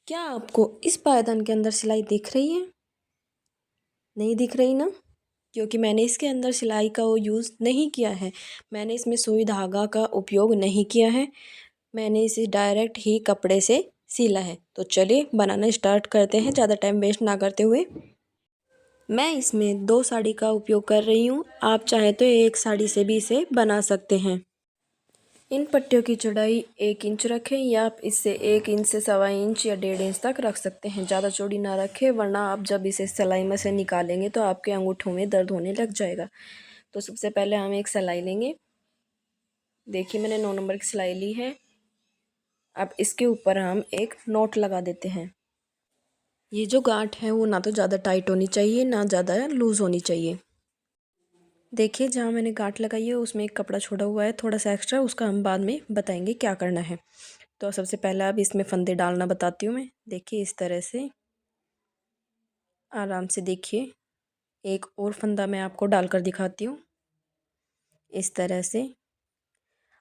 क्या आपको इस पायदान के अंदर सिलाई दिख रही है? नहीं दिख रही ना? क्योंकि मैंने इसके अंदर सिलाई का वो यूज़ नहीं किया है। मैंने इसमें सुई धागा का उपयोग नहीं किया है। मैंने इसे डायरेक्ट ही कपड़े से सिला है। तो चलिए बनाना स्टार्ट करते हैं ज़्यादा टाइम वेस्ट ना करते हुए। मैं इसमें 2 साड़ी का उपयोग कर रही हूँ। आप चाहे तो एक साड़ी से भी इसे बना सकते हैं। इन पट्टियों की चौड़ाई 1 इंच रखें या आप इससे 1 इंच से 1.25 इंच या 1.5 इंच तक रख सकते हैं। ज़्यादा चौड़ी ना रखें, वरना आप जब इसे सिलाई में से निकालेंगे तो आपके अंगूठों में दर्द होने लग जाएगा। तो सबसे पहले हम एक सिलाई लेंगे। देखिए मैंने 9 नंबर की सिलाई ली है। अब इसके ऊपर हम एक नोट लगा देते हैं। ये जो गांठ है वो ना तो ज़्यादा टाइट होनी चाहिए ना ज़्यादा लूज़ होनी चाहिए। देखिए जहाँ मैंने गांठ लगाई है उसमें एक कपड़ा छोड़ा हुआ है थोड़ा सा एक्स्ट्रा, उसका हम बाद में बताएंगे क्या करना है। तो सबसे पहले अब इसमें फंदे डालना बताती हूँ मैं। देखिए इस तरह से आराम से देखिए, एक और फंदा मैं आपको डालकर दिखाती हूँ। इस तरह से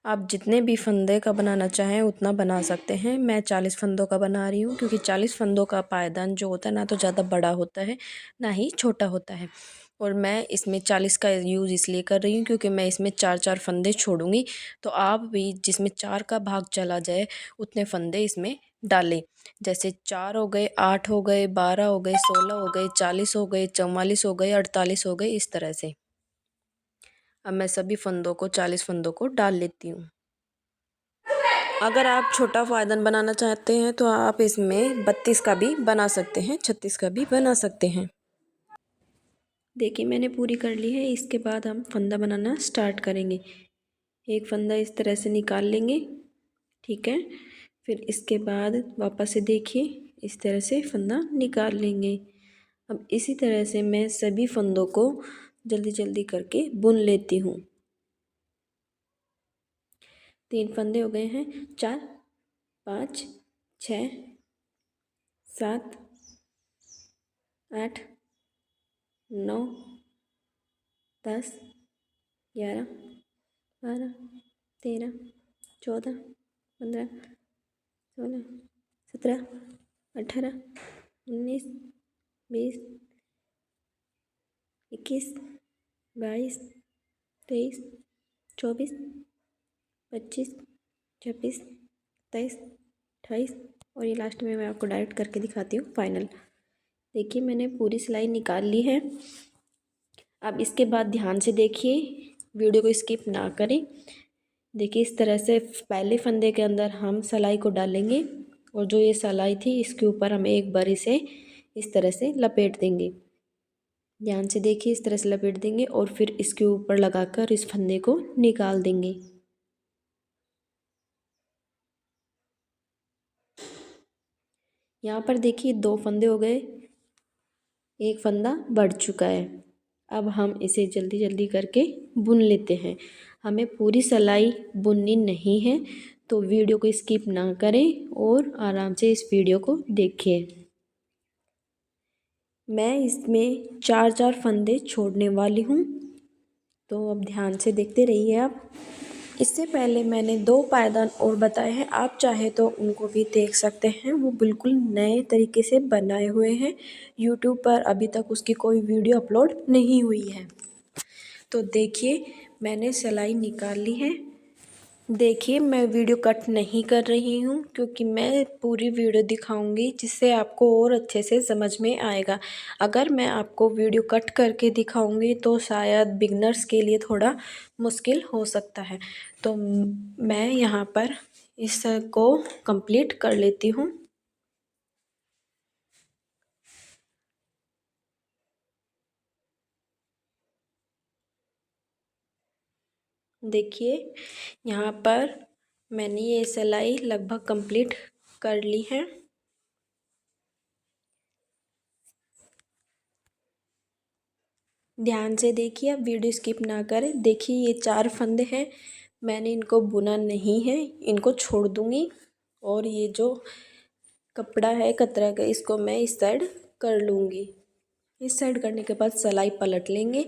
आप जितने भी फंदे का बनाना चाहें उतना बना सकते हैं। मैं 40 फंदों का बना रही हूँ क्योंकि 40 फंदों का पायदान जो होता है ना तो ज़्यादा बड़ा होता है ना ही छोटा होता है। और मैं इसमें 40 का यूज़ इसलिए कर रही हूँ क्योंकि मैं इसमें 4-4 फंदे छोड़ूंगी। तो आप भी जिसमें 4 का भाग चला जाए उतने फंदे इसमें डालें। जैसे 4 हो गए, 8 हो गए, 12 हो गए, 16 हो गए, 40 हो गए, 44 हो गए, 48 हो गए, इस तरह से। अब मैं सभी फंदों को 40 फंदों को डाल लेती हूँ। अगर आप छोटा पायदान बनाना चाहते हैं तो आप इसमें 32 का भी बना सकते हैं, 36 का भी बना सकते हैं। देखिए मैंने पूरी कर ली है। इसके बाद हम फंदा बनाना स्टार्ट करेंगे। एक फंदा इस तरह से निकाल लेंगे, ठीक है। फिर इसके बाद वापस से देखिए इस तरह से फंदा निकाल लेंगे। अब इसी तरह से मैं सभी फंदों को जल्दी जल्दी करके बुन लेती हूँ। 3 फंदे हो गए हैं, 4, 5, 6, 7, 8, 9, 10, 11, 12, 13, 14, 15, 16, 17, 18, 19, 20, 21, 22, 23, 24, 25, 26, 27, 28 और ये लास्ट में मैं आपको डायरेक्ट करके दिखाती हूँ फाइनल। देखिए मैंने पूरी सिलाई निकाल ली है। अब इसके बाद ध्यान से देखिए, वीडियो को स्किप ना करें। देखिए इस तरह से पहले फंदे के अंदर हम सिलाई को डालेंगे और जो ये सिलाई थी इसके ऊपर हम एक बार इसे इस तरह से लपेट देंगे। ध्यान से देखिए इस तरह से लपेट देंगे और फिर इसके ऊपर लगाकर इस फंदे को निकाल देंगे। यहाँ पर देखिए 2 फंदे हो गए, एक फंदा बढ़ चुका है। अब हम इसे जल्दी जल्दी करके बुन लेते हैं। हमें पूरी सिलाई बुननी नहीं है, तो वीडियो को स्किप ना करें और आराम से इस वीडियो को देखें। मैं इसमें 4-4 फंदे छोड़ने वाली हूँ, तो अब ध्यान से देखते रहिए आप। इससे पहले मैंने 2 पायदान और बताए हैं, आप चाहे तो उनको भी देख सकते हैं। वो बिल्कुल नए तरीके से बनाए हुए हैं। यूट्यूब पर अभी तक उसकी कोई वीडियो अपलोड नहीं हुई है। तो देखिए मैंने सिलाई निकाल ली है। देखिए मैं वीडियो कट नहीं कर रही हूँ क्योंकि मैं पूरी वीडियो दिखाऊंगी जिससे आपको और अच्छे से समझ में आएगा। अगर मैं आपको वीडियो कट करके दिखाऊंगी तो शायद बिगनर्स के लिए थोड़ा मुश्किल हो सकता है। तो मैं यहाँ पर इसको कंप्लीट कर लेती हूँ। देखिए यहाँ पर मैंने ये सिलाई लगभग कंप्लीट कर ली है। ध्यान से देखिए, अब वीडियो स्किप ना करें। देखिए ये 4 फंदे हैं, मैंने इनको बुना नहीं है, इनको छोड़ दूँगी। और ये जो कपड़ा है कतरा का इसको मैं इस साइड कर लूँगी। इस साइड करने के बाद सिलाई पलट लेंगे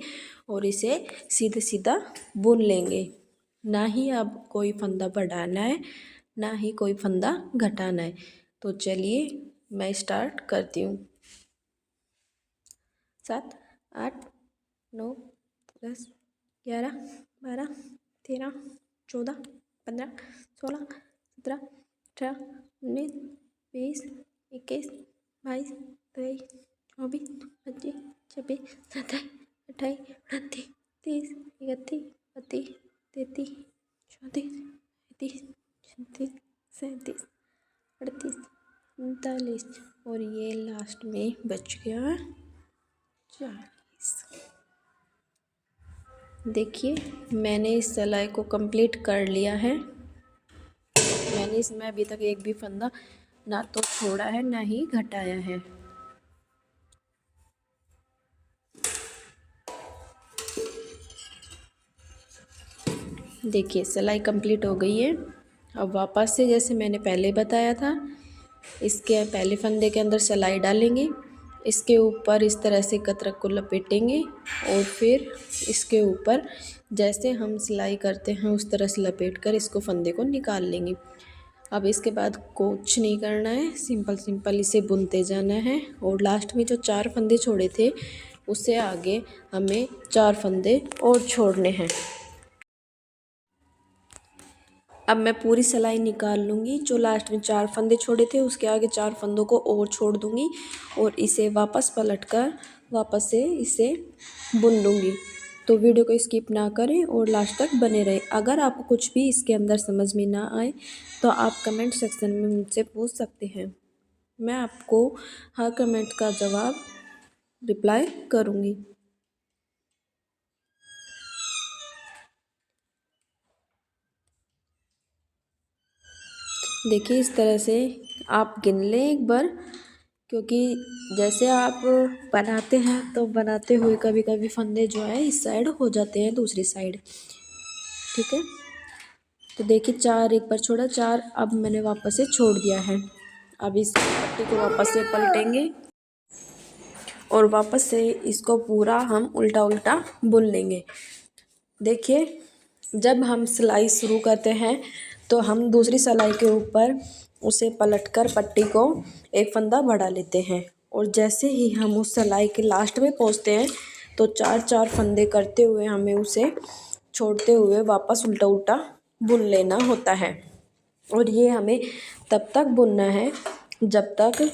और इसे सीधा सीधा बुन लेंगे। ना ही अब कोई फंदा बढ़ाना है ना ही कोई फंदा घटाना है। तो चलिए मैं स्टार्ट करती हूँ। 7 8 9 10 11 12 13 14 15 16 17 18 19 20 21 22 23 24 25 26 27 28 29 30 31 32 33 34 35 36 37 38 39 और ये लास्ट में बच गया 40। देखिए मैंने इस सिलाई को कंप्लीट कर लिया है। मैंने इसमें अभी तक एक भी फंदा ना तो छोड़ा है ना ही घटाया है। देखिए सिलाई कंप्लीट हो गई है। अब वापस से जैसे मैंने पहले बताया था, इसके पहले फंदे के अंदर सिलाई डालेंगे, इसके ऊपर इस तरह से कतरक को लपेटेंगे और फिर इसके ऊपर जैसे हम सिलाई करते हैं उस तरह से लपेट कर इसको फंदे को निकाल लेंगे। अब इसके बाद कुछ नहीं करना है, सिंपल सिंपल इसे बुनते जाना है और लास्ट में जो 4 फंदे छोड़े थे उससे आगे हमें 4 फंदे और छोड़ने हैं। अब मैं पूरी सिलाई निकाल लूँगी। जो लास्ट में 4 फंदे छोड़े थे उसके आगे 4 फंदों को और छोड़ दूँगी और इसे वापस पलट कर वापस से इसे बुन लूँगी। तो वीडियो को स्किप ना करें और लास्ट तक बने रहें। अगर आपको कुछ भी इसके अंदर समझ में ना आए तो आप कमेंट सेक्शन में मुझसे पूछ सकते हैं। मैं आपको हर कमेंट का जवाब रिप्लाई करूँगी। देखिए इस तरह से आप गिन लें एक बार, क्योंकि जैसे आप बनाते हैं तो बनाते हुए कभी कभी फंदे जो है इस साइड हो जाते हैं दूसरी साइड। ठीक है, तो देखिए 4 एक बार छोड़ा, 4 अब मैंने वापस से छोड़ दिया है। अब इस पट्टी को वापस से पलटेंगे और वापस से इसको पूरा हम उल्टा उल्टा बुन लेंगे। देखिए जब हम सिलाई शुरू करते हैं तो हम दूसरी सिलाई के ऊपर उसे पलटकर पट्टी को एक फंदा बढ़ा लेते हैं और जैसे ही हम उस सिलाई के लास्ट में पहुंचते हैं तो 4 फंदे करते हुए हमें उसे छोड़ते हुए वापस उल्टा उल्टा बुन लेना होता है। और ये हमें तब तक बुनना है जब तक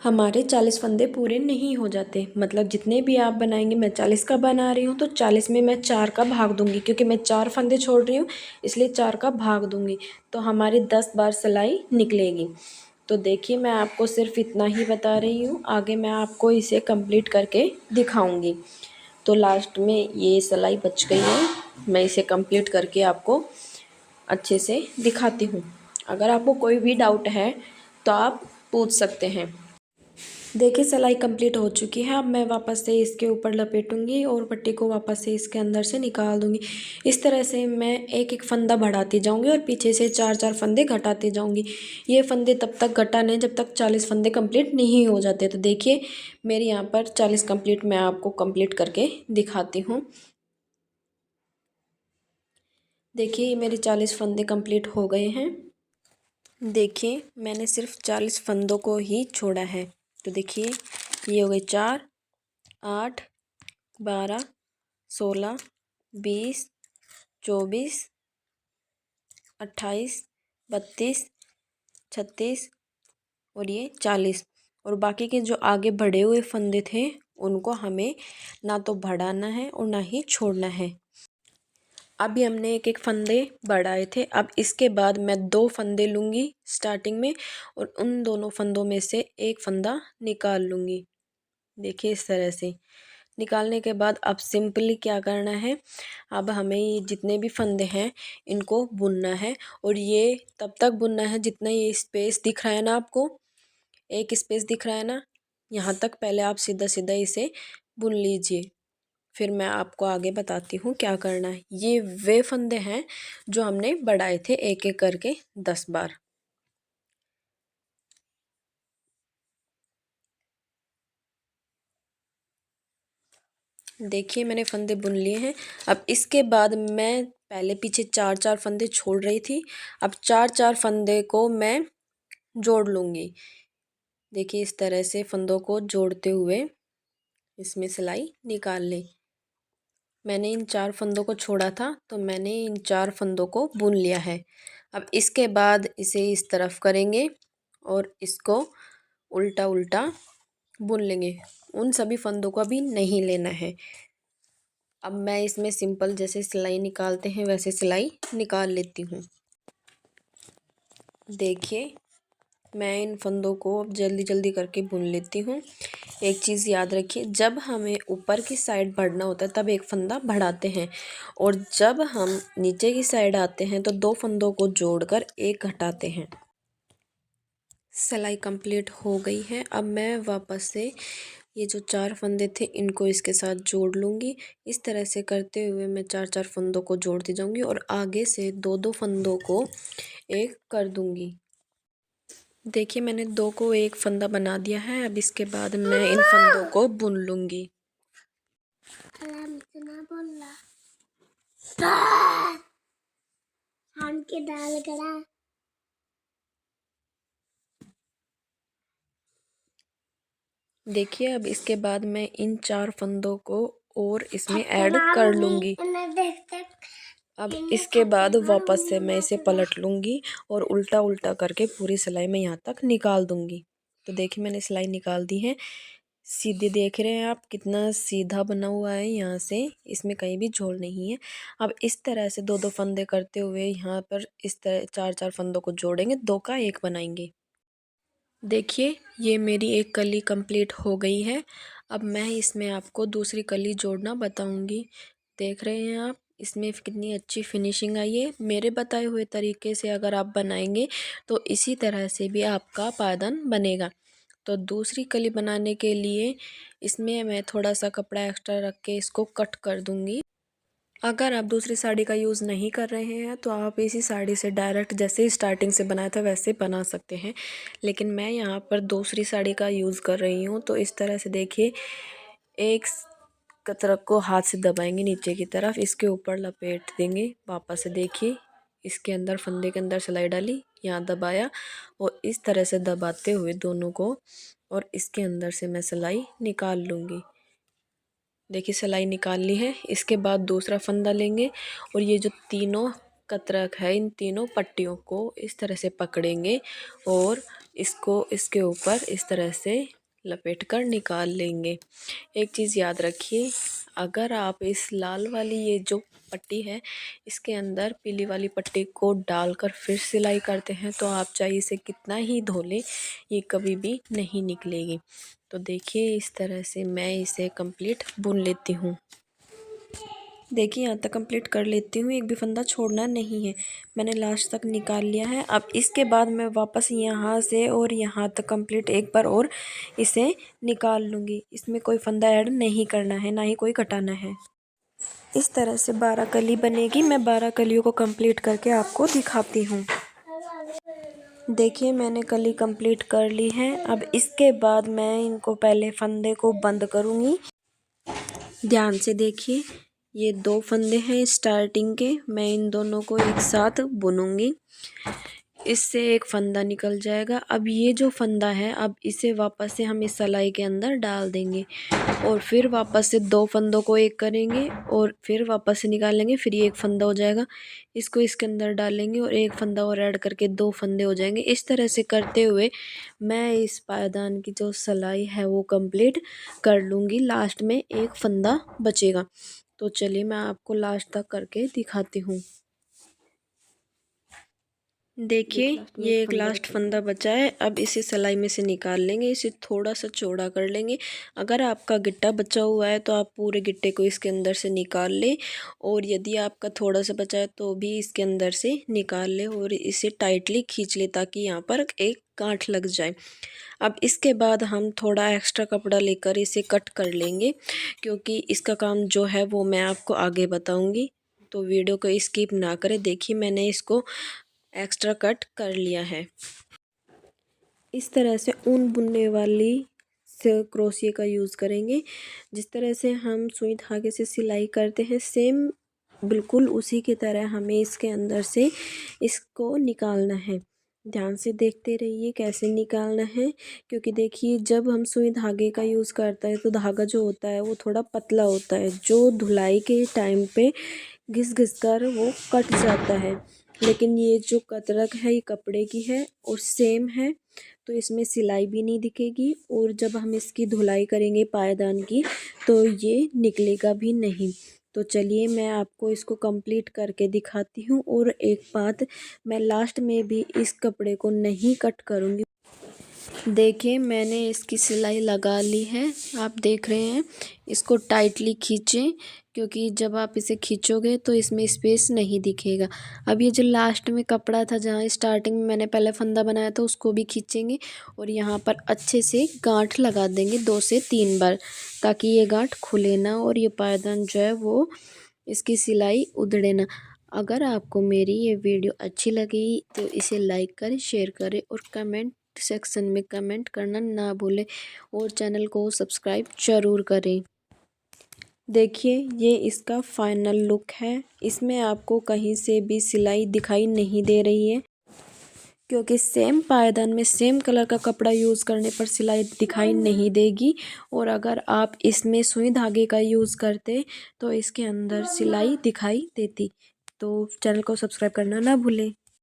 हमारे 40 फंदे पूरे नहीं हो जाते। मतलब जितने भी आप बनाएंगे, मैं 40 का बना रही हूँ तो 40 में मैं 4 का भाग दूंगी, क्योंकि मैं 4 फंदे छोड़ रही हूँ इसलिए 4 का भाग दूंगी तो हमारी 10 बार सिलाई निकलेगी। तो देखिए मैं आपको सिर्फ इतना ही बता रही हूँ, आगे मैं आपको इसे कंप्लीट करके दिखाऊंगी। तो लास्ट में ये सिलाई बच गई है, मैं इसे कंप्लीट करके आपको अच्छे से दिखाती हूँ। अगर आपको कोई भी डाउट है तो आप पूछ सकते हैं। देखिए सिलाई कंप्लीट हो चुकी है। अब मैं वापस से इसके ऊपर लपेटूंगी और पट्टी को वापस से इसके अंदर से निकाल दूंगी। इस तरह से मैं एक एक फंदा बढ़ाती जाऊंगी और पीछे से 4 फंदे घटाती जाऊंगी। ये फंदे तब तक घटाने जब तक 40 फंदे कंप्लीट नहीं हो जाते। तो देखिए मेरी यहाँ पर 40 कंप्लीट मैं आपको कंप्लीट करके दिखाती हूँ। देखिए ये मेरे 40 फंदे कंप्लीट हो गए हैं। देखिए मैंने सिर्फ 40 फंदों को ही छोड़ा है। तो देखिए ये हो गए 4 8 12 16 20 24 28 32 36 और ये 40। और बाकी के जो आगे बढ़े हुए फंदे थे उनको हमें ना तो बढ़ाना है और ना ही छोड़ना है। अभी हमने एक एक फंदे बढ़ाए थे। अब इसके बाद मैं 2 फंदे लूँगी स्टार्टिंग में और उन दोनों फंदों में से एक फंदा निकाल लूँगी। देखिए इस तरह से निकालने के बाद अब सिंपली क्या करना है, अब हमें ये जितने भी फंदे हैं इनको बुनना है। और ये तब तक बुनना है जितना ये स्पेस दिख रहा है ना, आपको एक स्पेस दिख रहा है ना, यहाँ तक पहले आप सीधा सीधा इसे बुन लीजिए। फिर मैं आपको आगे बताती हूँ क्या करना है। ये वे फंदे हैं जो हमने बढ़ाए थे एक एक करके 10 बार। देखिए मैंने फंदे बुन लिए हैं। अब इसके बाद मैं पहले पीछे 4 फंदे छोड़ रही थी। अब 4 फंदे को मैं जोड़ लूँगी। देखिए इस तरह से फंदों को जोड़ते हुए इसमें सिलाई निकाल लें। मैंने इन 4 फंदों को छोड़ा था तो मैंने इन 4 फंदों को बुन लिया है। अब इसके बाद इसे इस तरफ करेंगे और इसको उल्टा उल्टा बुन लेंगे। उन सभी फंदों को अभी नहीं लेना है। अब मैं इसमें सिंपल जैसे सिलाई निकालते हैं वैसे सिलाई निकाल लेती हूँ। देखिए मैं इन फंदों को अब जल्दी जल्दी करके बुन लेती हूँ। एक चीज़ याद रखिए, जब हमें ऊपर की साइड बढ़ना होता है तब एक फंदा बढ़ाते हैं और जब हम नीचे की साइड आते हैं तो 2 फंदों को जोड़कर एक घटाते हैं। सिलाई कंप्लीट हो गई है। अब मैं वापस से ये जो 4 फंदे थे इनको इसके साथ जोड़ लूँगी। इस तरह से करते हुए मैं 4-4 फंदों को जोड़ती जाऊँगी और आगे से 2-2 फंदों को एक कर दूँगी। देखिए मैंने 2 को एक फंदा बना दिया है। अब इसके बाद मैं इन फंदों को बुन लूँगी। देखिए अब इसके बाद मैं इन 4 फंदों को और इसमें ऐड कर लूँगी। अब इसके बाद वापस से मैं इसे पलट लूँगी और उल्टा उल्टा करके पूरी सिलाई में यहाँ तक निकाल दूँगी। तो देखिए मैंने सिलाई निकाल दी है। सीधे देख रहे हैं आप कितना सीधा बना हुआ है, यहाँ से इसमें कहीं भी झोल नहीं है। अब इस तरह से 2-2 फंदे करते हुए यहाँ पर इस तरह 4-4 फंदों को जोड़ेंगे, 2 का 1 बनाएंगे। देखिए ये मेरी एक कली कंप्लीट हो गई है। अब मैं इसमें आपको दूसरी कली जोड़ना बताऊंगी। देख रहे हैं आप इसमें कितनी अच्छी फिनिशिंग आई है। मेरे बताए हुए तरीके से अगर आप बनाएंगे तो इसी तरह से भी आपका पायदान बनेगा। तो दूसरी कली बनाने के लिए इसमें मैं थोड़ा सा कपड़ा एक्स्ट्रा रख के इसको कट कर दूंगी। अगर आप दूसरी साड़ी का यूज़ नहीं कर रहे हैं तो आप इसी साड़ी से डायरेक्ट जैसे स्टार्टिंग से बनाया था वैसे बना सकते हैं, लेकिन मैं यहाँ पर दूसरी साड़ी का यूज़ कर रही हूँ। तो इस तरह से देखिए एक तरफ को हाथ से दबाएंगे नीचे की तरफ, इसके ऊपर लपेट देंगे। वापस से देखिए इसके अंदर फंदे के अंदर सिलाई डाली, यहाँ दबाया और इस तरह से दबाते हुए दोनों को और इसके अंदर से मैं सिलाई निकाल लूँगी। देखिए सिलाई निकाल ली है। इसके बाद दूसरा फंदा लेंगे और ये जो तीनों कतरक है इन तीनों पट्टियों को इस तरह से पकड़ेंगे और इसको इसके ऊपर इस तरह से लपेट कर निकाल लेंगे। एक चीज़ याद रखिए, अगर आप इस लाल वाली ये जो पट्टी है इसके अंदर पीली वाली पट्टी को डालकर फिर सिलाई करते हैं तो आप चाहे इसे कितना ही धो लें ये कभी भी नहीं निकलेगी। तो देखिए इस तरह से मैं इसे कंप्लीट बुन लेती हूँ। देखिए यहाँ तक कंप्लीट कर लेती हूँ, एक भी फंदा छोड़ना नहीं है। मैंने लास्ट तक निकाल लिया है। अब इसके बाद मैं वापस यहाँ से और यहाँ तक कंप्लीट एक बार और इसे निकाल लूँगी। इसमें कोई फंदा ऐड नहीं करना है, ना ही कोई घटाना है। इस तरह से 12 कली बनेगी। मैं 12 कलियों को कंप्लीट करके आपको दिखाती हूँ। देखिए मैंने कली कंप्लीट कर ली है। अब इसके बाद मैं इनको पहले फंदे को बंद करूँगी। ध्यान से देखिए ये 2 फंदे हैं स्टार्टिंग के, मैं इन दोनों को एक साथ बुनूंगी। इससे एक फंदा निकल जाएगा। अब ये जो फंदा है अब इसे वापस से हम इस सिलाई के अंदर डाल देंगे और फिर वापस से 2 फंदों को एक करेंगे और फिर वापस से निकालेंगे। फिर ये एक फंदा हो जाएगा, इसको इसके अंदर डालेंगे और एक फंदा और ऐड करके 2 फंदे हो जाएंगे। इस तरह से करते हुए मैं इस पायदान की जो सिलाई है वो कंप्लीट कर लूँगी। लास्ट में एक फंदा बचेगा। तो चलिए मैं आपको लास्ट तक करके दिखाती हूँ। देखिए ये एक लास्ट फंदा बचा है। अब इसे सिलाई में से निकाल लेंगे, इसे थोड़ा सा चौड़ा कर लेंगे। अगर आपका गिट्टा बचा हुआ है तो आप पूरे गिट्टे को इसके अंदर से निकाल लें और यदि आपका थोड़ा सा बचा है तो भी इसके अंदर से निकाल लें और इसे टाइटली खींच लें ताकि यहाँ पर एक गांठ लग जाए। अब इसके बाद हम थोड़ा एक्स्ट्रा कपड़ा लेकर इसे कट कर लेंगे, क्योंकि इसका काम जो है वो मैं आपको आगे बताऊँगी। तो वीडियो को स्किप ना करें। देखिए मैंने इसको एक्स्ट्रा कट कर लिया है। इस तरह से ऊन बुनने वाली से क्रोशिया का यूज़ करेंगे। जिस तरह से हम सुई धागे से सिलाई करते हैं सेम बिल्कुल उसी की तरह हमें इसके अंदर से इसको निकालना है। ध्यान से देखते रहिए कैसे निकालना है, क्योंकि देखिए जब हम सुई धागे का यूज़ करते हैं तो धागा जो होता है वो थोड़ा पतला होता है, जो धुलाई के टाइम पे घिस घिस कर वो कट जाता है। लेकिन ये जो कतरक है ये कपड़े की है और सेम है, तो इसमें सिलाई भी नहीं दिखेगी और जब हम इसकी धुलाई करेंगे पायदान की तो ये निकलेगा भी नहीं। तो चलिए मैं आपको इसको कंप्लीट करके दिखाती हूँ। और एक बात, मैं लास्ट में भी इस कपड़े को नहीं कट करूँगी। देखिए मैंने इसकी सिलाई लगा ली है, आप देख रहे हैं। इसको टाइटली खींचें, क्योंकि जब आप इसे खींचोगे तो इसमें स्पेस नहीं दिखेगा। अब ये जो लास्ट में कपड़ा था, जहाँ स्टार्टिंग में मैंने पहले फंदा बनाया था, उसको भी खींचेंगे और यहाँ पर अच्छे से गांठ लगा देंगे 2 से 3 बार, ताकि ये गांठ खुले ना और ये पायदान जो है वो इसकी सिलाई उधड़े ना। अगर आपको मेरी ये वीडियो अच्छी लगी तो इसे लाइक करें, शेयर करें और कमेंट सेक्शन में कमेंट करना ना भूलें और चैनल को सब्सक्राइब ज़रूर करें। देखिए ये इसका फाइनल लुक है। इसमें आपको कहीं से भी सिलाई दिखाई नहीं दे रही है, क्योंकि सेम पायदान में सेम कलर का कपड़ा यूज़ करने पर सिलाई दिखाई नहीं देगी। और अगर आप इसमें सुई धागे का यूज़ करते तो इसके अंदर सिलाई दिखाई देती। तो चैनल को सब्सक्राइब करना ना भूलें।